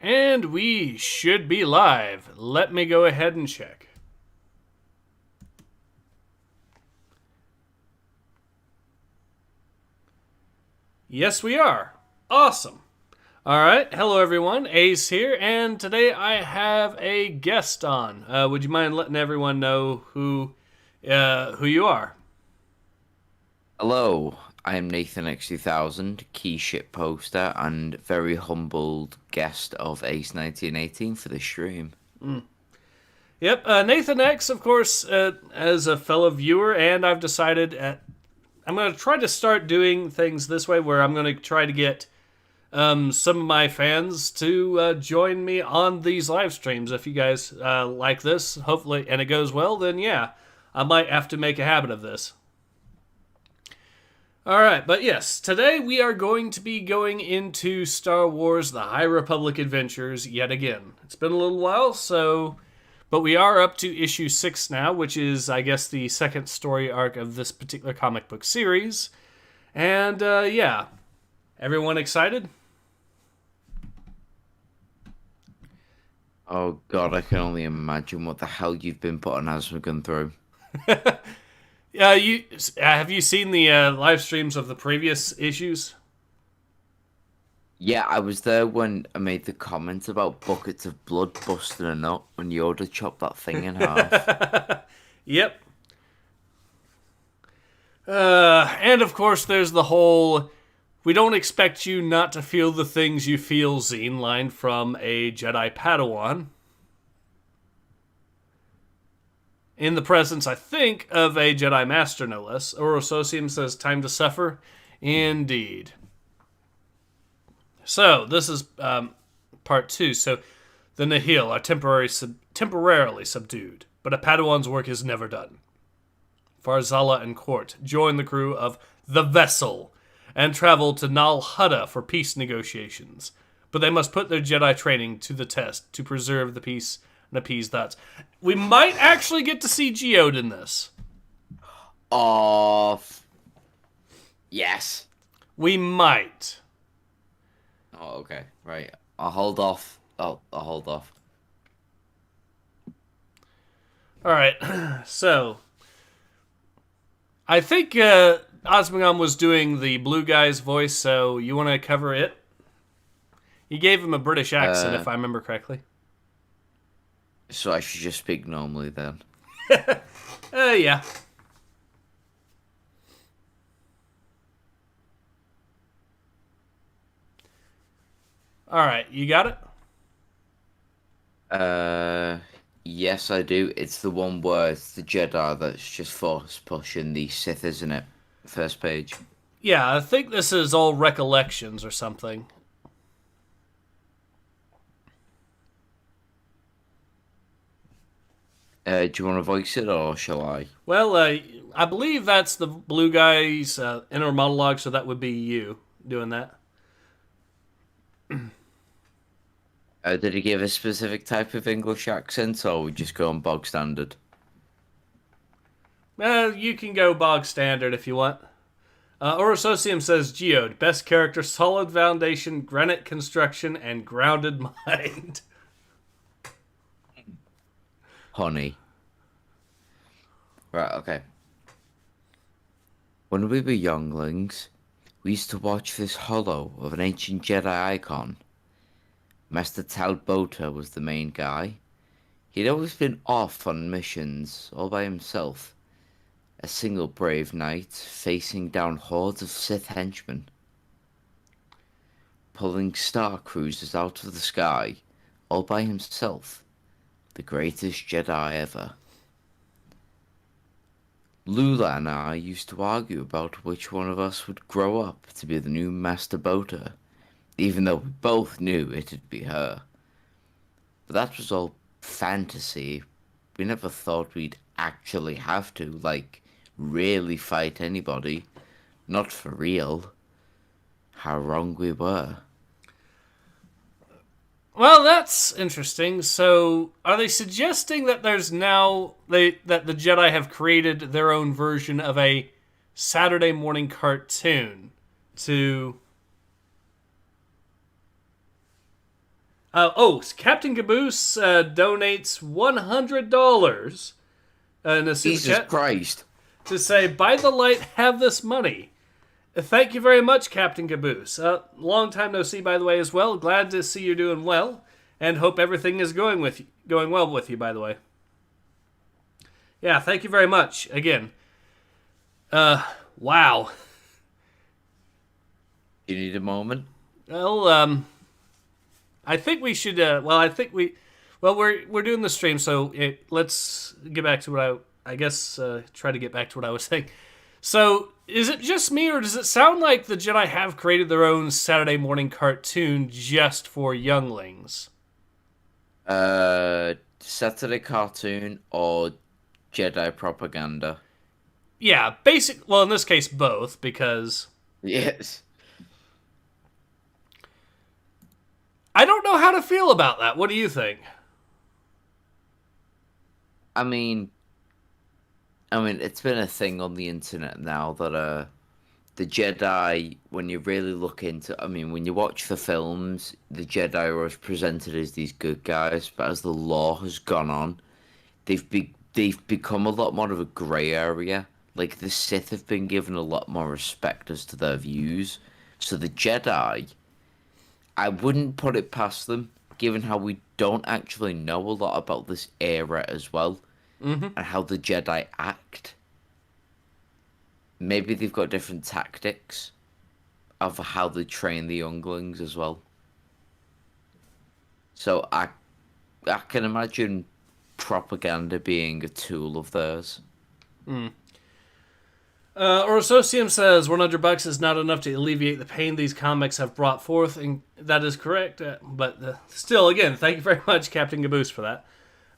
And we should be live. Let me go ahead and check. Yes, we are. Awesome. All right. Hello, everyone. Ace here, and today I have a guest on. Would you mind letting everyone know who you are? Hello, I'm Nathan X2000, key ship poster and very humbled guest of Ace 1918 for the stream. Yep, Nathan X, of course, as a fellow viewer, and I've decided I'm going to try to start doing things this way where I'm going to try to get some of my fans to join me on these live streams. If you guys like this, hopefully, and it goes well, then yeah, I might have to make a habit of this. All right, but yes, today we are going to be going into Star Wars The High Republic Adventures yet again. It's been a little while, but we are up to issue 6 now, which is, I guess, the second story arc of this particular comic book series. And, yeah. Everyone excited? Oh god, I can only imagine what the hell you've been putting Asmogun through. Have you seen the live streams of the previous issues? Yeah, I was there when I made the comment about buckets of blood busting a nut when Yoda chopped that thing in half. Yep. And of course, there's the whole "we don't expect you not to feel the things you feel" zine line from a Jedi Padawan. In the presence, I think, of a Jedi Master, no less. Orososium says, "Time to suffer." Indeed. So, this is part 2. So, the Nihil are temporarily subdued, but a Padawan's work is never done. Farzala and Court join the crew of the Vessel and travel to Nal Hutta for peace negotiations. But they must put their Jedi training to the test to preserve the peace and appease thoughts. We might actually get to see Geode in this. Yes. We might. Oh, okay. Right. I'll hold off. I'll hold off. Alright, so I think Osmagam was doing the blue guy's voice, so you want to cover it? You gave him a British accent, if I remember correctly. So I should just speak normally then. Yeah. Alright, you got it? Yes, I do. It's the one where it's the Jedi that's just force pushing the Sith, isn't it? First page. Yeah, I think this is all recollections or something. Do you want to voice it or shall I? Well, I believe that's the blue guy's inner monologue, so that would be you doing that. Did he give a specific type of English accent, or we just go on bog standard? You can go bog standard if you want. Orososium says, "Geode, best character, solid foundation, granite construction, and grounded mind." Honey. Right, okay. When we were younglings, we used to watch this holo of an ancient Jedi icon. Master Talbota was the main guy. He'd always been off on missions, all by himself. A single brave knight, facing down hordes of Sith henchmen. Pulling star cruisers out of the sky, all by himself. The greatest Jedi ever. Lula and I used to argue about which one of us would grow up to be the new Master Bota, even though we both knew it'd be her. But that was all fantasy. We never thought we'd actually have to, like, really fight anybody. Not for real. How wrong we were. Well, that's interesting. So, are they suggesting that there's now that the Jedi have created their own version of a Saturday morning cartoon to Captain Caboose donates $100 in a super Jesus chat Christ. to say, "By the light, have this money." Thank you very much, Captain Caboose. Long time no see, by the way, as well. Glad to see you're doing well, and hope everything is going well with you. By the way, yeah, thank you very much again. Wow. You need a moment? Well, I think we should. We're doing the stream, so let's get back to what I guess try to get back to what I was saying. So, is it just me, or does it sound like the Jedi have created their own Saturday morning cartoon just for younglings? Saturday cartoon or Jedi propaganda? Yeah, basic. Well, in this case, both, because Yes. I don't know how to feel about that. What do you think? I mean, it's been a thing on the internet now that the Jedi, when you really look into, when you watch the films, the Jedi are always presented as these good guys, but as the lore has gone on, they've become a lot more of a grey area. Like the Sith have been given a lot more respect as to their views, so the Jedi, I wouldn't put it past them, given how we don't actually know a lot about this era as well, and how the Jedi act. Maybe they've got different tactics of how they train the younglings as well. So I can imagine propaganda being a tool of theirs. Orososium says $100 is not enough to alleviate the pain these comics have brought forth, and that is correct. But still, again, thank you very much, Captain Caboose, for that.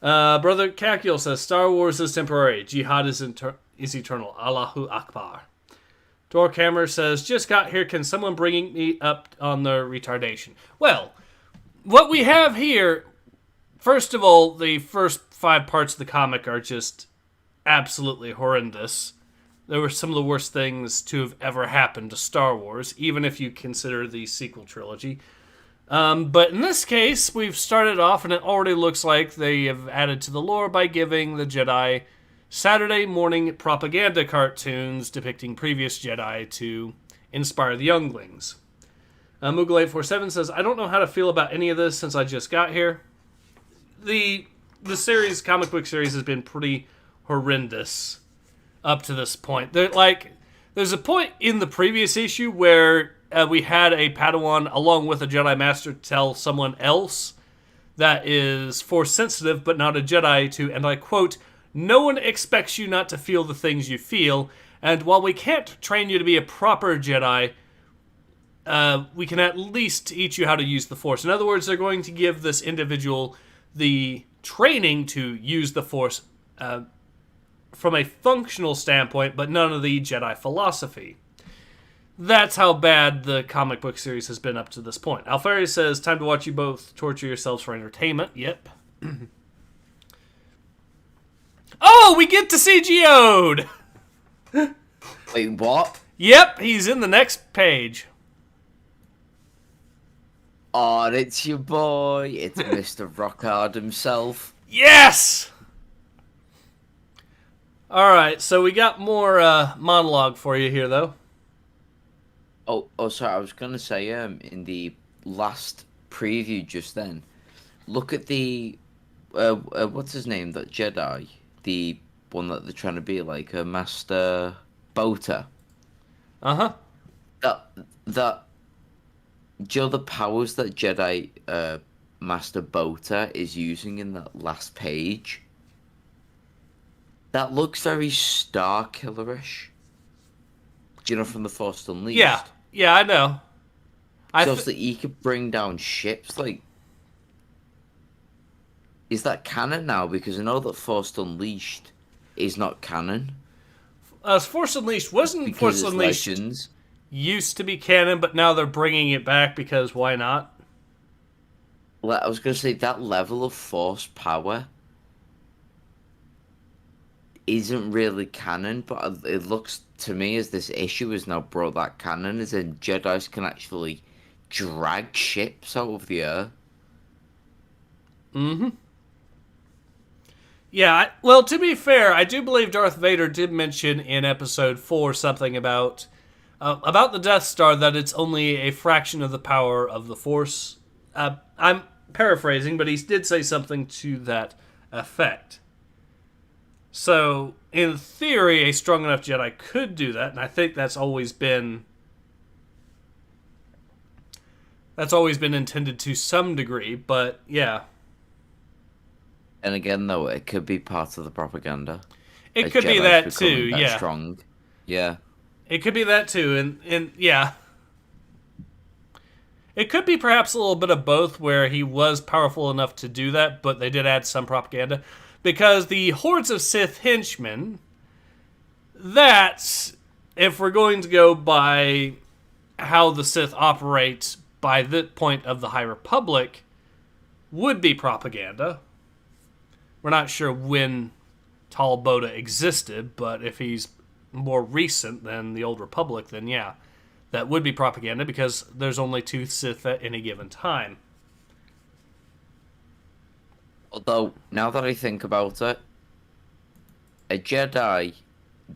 Brother Kakil says Star Wars is temporary, Jihad is eternal. Allahu Akbar. Dorkhammer says, just got here, can someone bring me up on the retardation? Well, what we have here, first of all, the first 5 parts of the comic are just absolutely horrendous. They were some of the worst things to have ever happened to Star Wars, even if you consider the sequel trilogy. But in this case, we've started off, and it already looks like they have added to the lore by giving the Jedi Saturday morning propaganda cartoons depicting previous Jedi to inspire the younglings. Moogle847 says, I don't know how to feel about any of this since I just got here. The comic book series has been pretty horrendous up to this point. There's a point in the previous issue where we had a Padawan along with a Jedi Master tell someone else that is Force sensitive but not a Jedi to, and I quote, no one expects you not to feel the things you feel, and while we can't train you to be a proper Jedi, we can at least teach you how to use the Force. In other words, they're going to give this individual the training to use the Force from a functional standpoint, but none of the Jedi philosophy. That's how bad the comic book series has been up to this point. Alfari says, time to watch you both torture yourselves for entertainment. Yep. Oh, we get to see Geode! Wait, what? Yep, he's in the next page. Oh, it's your boy. It's Mr. Rockhard himself. Yes! Alright, so we got more monologue for you here, though. Oh, sorry, I was going to say, in the last preview just then, look at the, what's his name, that Jedi? The one that they're trying to be like, Master Bota. Uh-huh. Do you know the powers that Jedi, Master Bota is using in that last page? That looks very Star Killer-ish. Do you know, from the Force Unleashed? Yeah, I know. Just that he could bring down ships, like... Is that canon now? Because I know that Force Unleashed is not canon. Force Unleashed wasn't Force Unleashed. Legends. Used to be canon, but now they're bringing it back because why not? Well, I was going to say, that level of Force power isn't really canon, but it looks to me as this issue has now brought that canon, as in Jedis can actually drag ships out of the air. Mm-hmm. Yeah, well, to be fair, I do believe Darth Vader did mention in Episode 4 something about the Death Star, that it's only a fraction of the power of the Force. I'm paraphrasing, but he did say something to that effect. So, in theory, a strong enough Jedi could do that, and I think that's always been intended to some degree. But yeah, And again, though, it could be part of the propaganda. it As could be Jedi's that too. becoming that Yeah, strong. Yeah. it could be that too, and yeah, it could be perhaps a little bit of both, where he was powerful enough to do that, but they did add some propaganda. Because the hordes of Sith henchmen, that's, if we're going to go by how the Sith operate by the point of the High Republic, would be propaganda. We're not sure when Tal Boda existed, but if he's more recent than the Old Republic, then yeah, that would be propaganda, because there's only two Sith at any given time. Although, now that I think about it, a Jedi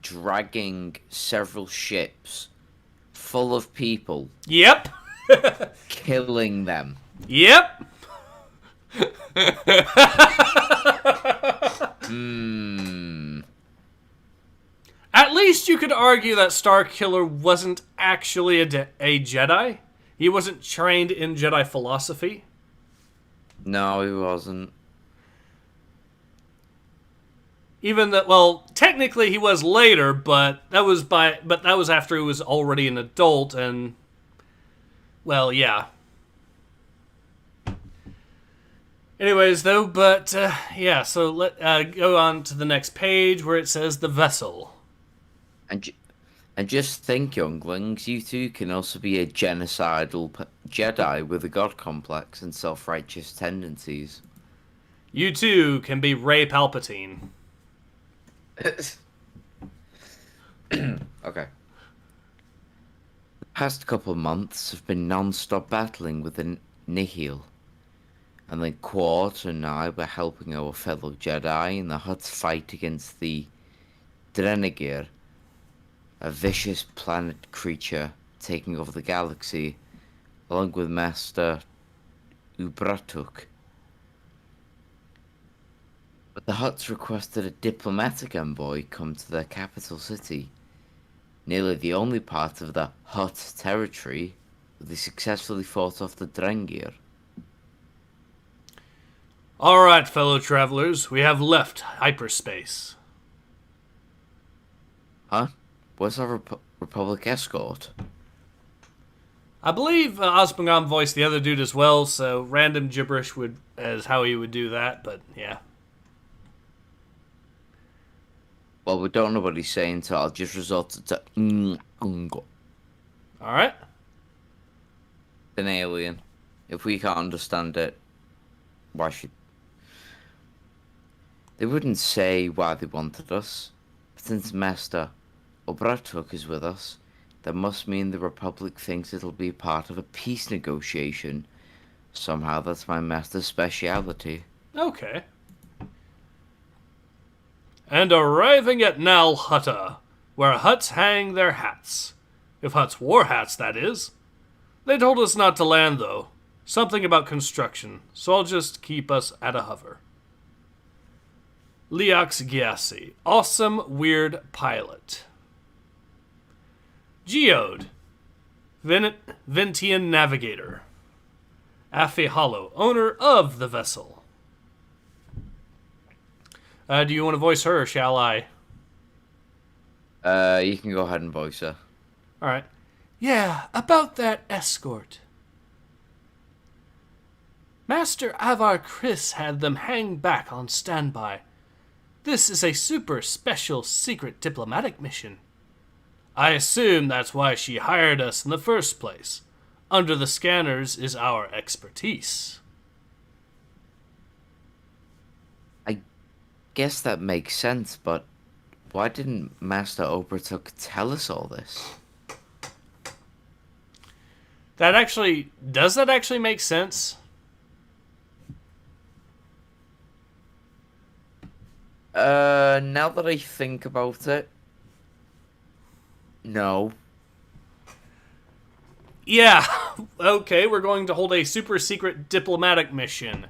dragging several ships full of people, Yep. killing them. Yep. At least you could argue that Starkiller wasn't actually a Jedi. He wasn't trained in Jedi philosophy. No, he wasn't. Even that, well, technically he was later, but that was after he was already an adult, and well, yeah. Anyways, though, but yeah, so let go on to the next page where it says the vessel. And just think, younglings, you too can also be a genocidal Jedi with a god complex and self-righteous tendencies. You too can be Rey Palpatine. Okay. The past couple of months have been non-stop battling with the Nihil. And then Quart and I were helping our fellow Jedi in the Hutt's fight against the Drenagir, a vicious planet creature taking over the galaxy, along with Master Ubratuk. But the Hutts requested a diplomatic envoy come to their capital city, nearly the only part of the Hutt territory where they successfully fought off the Drengir. Alright, fellow travelers, we have left hyperspace. Huh? Where's our Republic escort? I believe Osmagam voiced the other dude as well, so random gibberish as how he would do that, but yeah. Well, we don't know what he's saying, so I'll just resort to Alright. an alien. If we can't understand it, why should... They wouldn't say why they wanted us, but since Master Obratuk is with us, that must mean the Republic thinks it'll be part of a peace negotiation. Somehow that's my master's speciality. Okay. And arriving at Nal Hutta, where Hutts hang their hats. If Hutts wore hats, that is. They told us not to land, though. Something about construction, so I'll just keep us at a hover. Liax Gyasi, awesome weird pilot. Geode, Ventian navigator. Afi Hollow, owner of the vessel. Do you want to voice her, or shall I? You can go ahead and voice her. Alright. Yeah, about that escort. Master Avar Chris had them hang back on standby. This is a super special secret diplomatic mission. I assume that's why she hired us in the first place. Under the scanners is our expertise. I guess that makes sense, but why didn't Master Obratuk tell us all this? Does that actually make sense? Now that I think about it, no. Yeah, okay, we're going to hold a super secret diplomatic mission.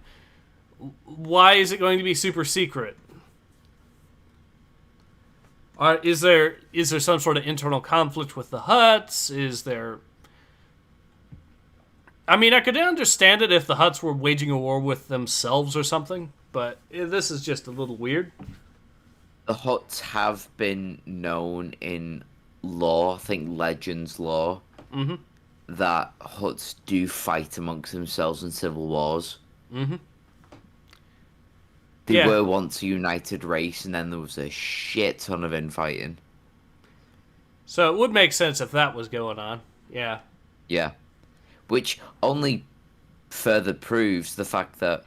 Why is it going to be super secret? Is there some sort of internal conflict with the Hutts? Is there... I mean, I could understand it if the Hutts were waging a war with themselves or something, but this is just a little weird. The Huts have been known in lore, I think Legends lore, that Huts do fight amongst themselves in civil wars. They were once a united race, and then there was a shit ton of infighting. So it would make sense if that was going on. Yeah. Yeah. Which only further proves the fact that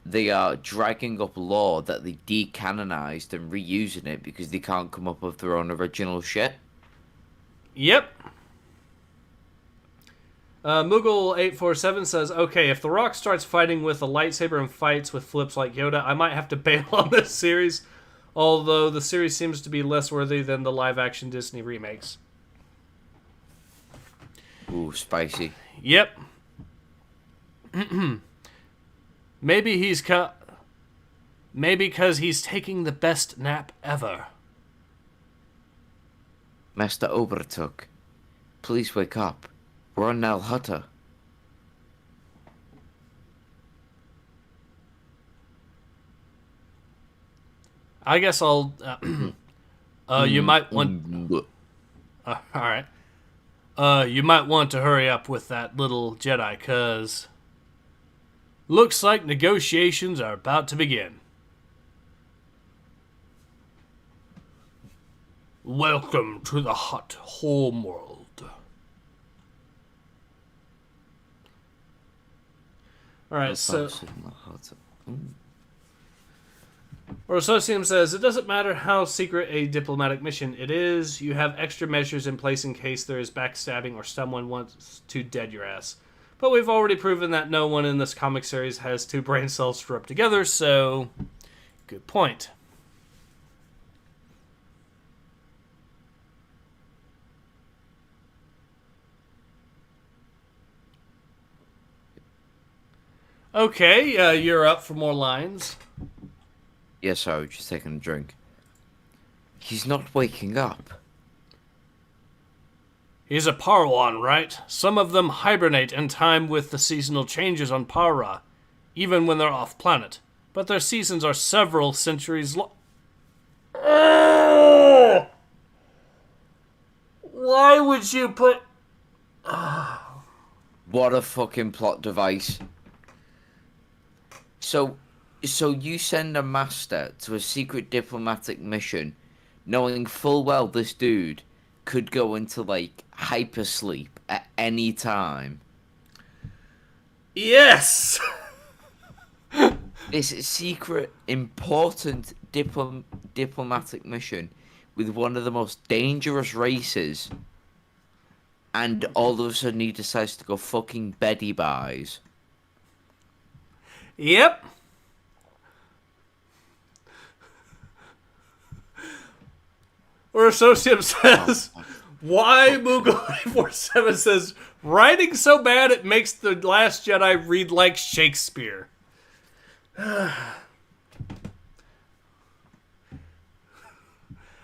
they are dragging up lore that they decanonized and reusing it because they can't come up with their own original shit. Yep. Moogle847 says, okay, if The Rock starts fighting with a lightsaber and fights with flips like Yoda, I might have to bail on this series, although the series seems to be less worthy than the live-action Disney remakes. Ooh, spicy. Yep. Maybe because he's taking the best nap ever. Master Obertuk, please wake up. We're on Nal Hutta. I guess I'll... you might want... Alright. You might want to hurry up with that little Jedi, cuz... looks like negotiations are about to begin. Welcome to the hot homeworld. Alright, so... Orososium says, it doesn't matter how secret a diplomatic mission it is, you have extra measures in place in case there is backstabbing or someone wants to dead your ass. But we've already proven that no one in this comic series has two brain cells to rub together, so... good point. Okay, you're up for more lines. Yes, sorry, just taking a drink. He's not waking up. He's a Parwan, right? Some of them hibernate in time with the seasonal changes on Para, even when they're off-planet. But their seasons are several centuries long. Why would you put... What a fucking plot device. So you send a master to a secret diplomatic mission, knowing full well this dude could go into, like, hypersleep at any time. Yes! This secret, important diplomatic mission with one of the most dangerous races, and all of a sudden he decides to go fucking Betty buys. Yep. Or Associate says, why Moogle847 says, writing so bad it makes The Last Jedi read like Shakespeare.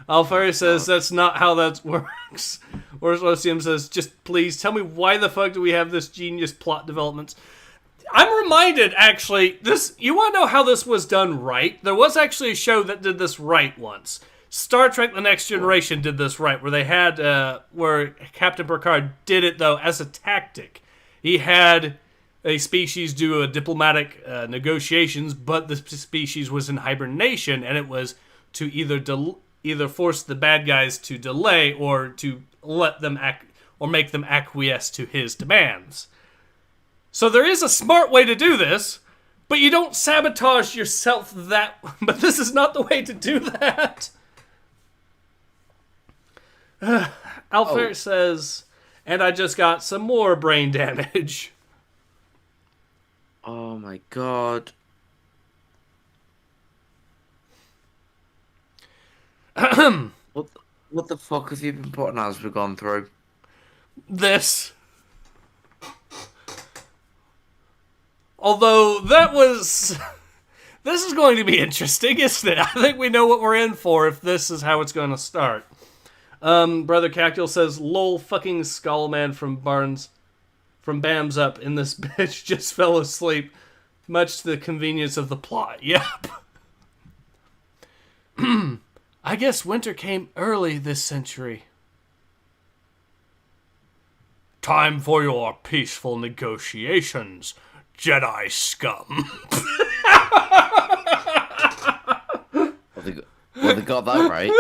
Alfari says, that's not how that works. Or Associate says, just please tell me why the fuck do we have this genius plot developments? I'm reminded, actually, you want to know how this was done right? There was actually a show that did this right once. Star Trek The Next Generation did this right, where they had, where Captain Picard did it, though, as a tactic. He had a species do a diplomatic negotiations, but the species was in hibernation, and it was to either force the bad guys to delay or to let them or make them acquiesce to his demands. So there is a smart way to do this, but you don't sabotage yourself but this is not the way to do that. Alfer says, and I just got some more brain damage. Oh my god. What the fuck have you been putting as we've gone through? This. Although that was. This is going to be interesting, isn't it? I think we know what we're in for if this is how it's going to start. Brother Cactual says, lol fucking Skullman from Bams Up in this bitch just fell asleep, much to the convenience of the plot. Yep. I guess winter came early this century. Time for your peaceful negotiations, Jedi scum. Well, they got that right.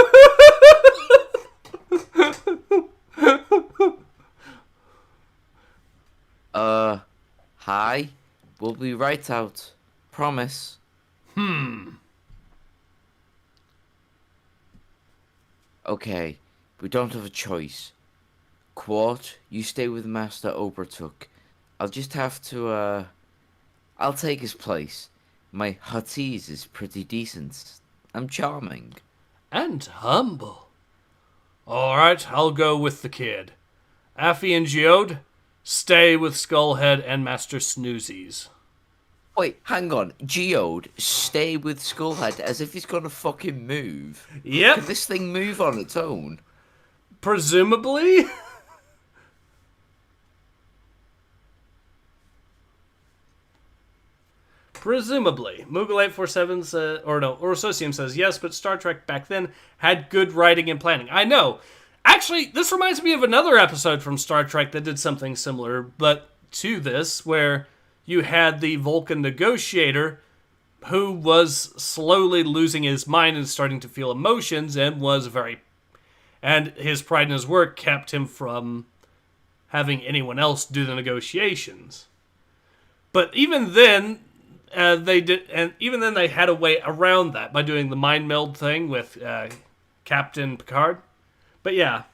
Hi. We'll be right out. Promise. Okay, we don't have a choice. Quart, you stay with Master Obertuk. I'll just have to, I'll take his place. My Huttese is pretty decent. I'm charming. And humble. Alright, I'll go with the kid. Affy and Geode, stay with Skullhead and Master Snoozies. Wait, hang on. Geode, stay with Skullhead as if he's gonna fucking move. Yep. Can this thing move on its own? Presumably? Presumably. Moogle847 says, Orososium says, yes, but Star Trek back then had good writing and planning. I know. Actually, this reminds me of another episode from Star Trek that did something similar, but to this, where you had the Vulcan negotiator who was slowly losing his mind and starting to feel emotions and his pride in his work kept him from having anyone else do the negotiations. But even then, they had a way around that by doing the mind meld thing with Captain Picard. But yeah.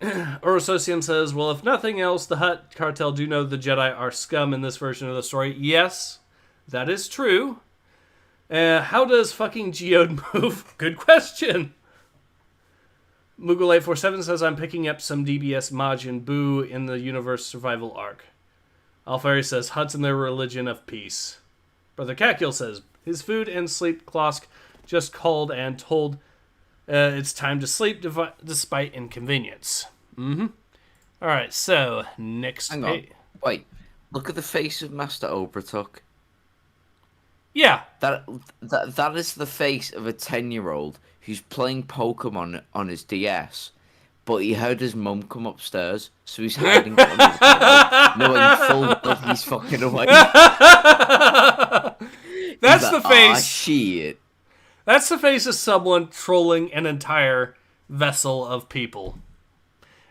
Orososium says, well, if nothing else, the Hutt cartel do know the Jedi are scum in this version of the story. Yes, that is true. How does fucking Geode move? Good question. Moogle847 says, I'm picking up some DBS Majin Buu in the universe survival arc. Alfari says, Hutts and their religion of peace. Brother Cacul says, his food and sleep Klosk just called and told it's time to sleep despite inconvenience. Alright, so, next... Hang on. Wait, look at the face of Master Obertuk. Yeah. That is the face of a 10-year-old who's playing Pokemon on his DS, but he heard his mum come upstairs, so he's hiding under the pillow, knowing full well he's fucking away. That's the face. Ah, shit. That's the face of someone trolling an entire vessel of people.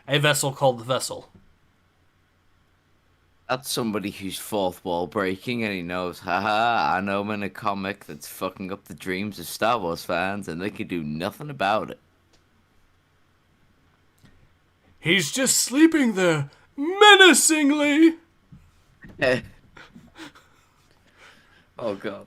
A vessel called the Vessel. That's somebody who's fourth wall breaking and he knows, haha, I know I'm in a comic that's fucking up the dreams of Star Wars fans and they can do nothing about it. He's just sleeping there, menacingly. Oh god.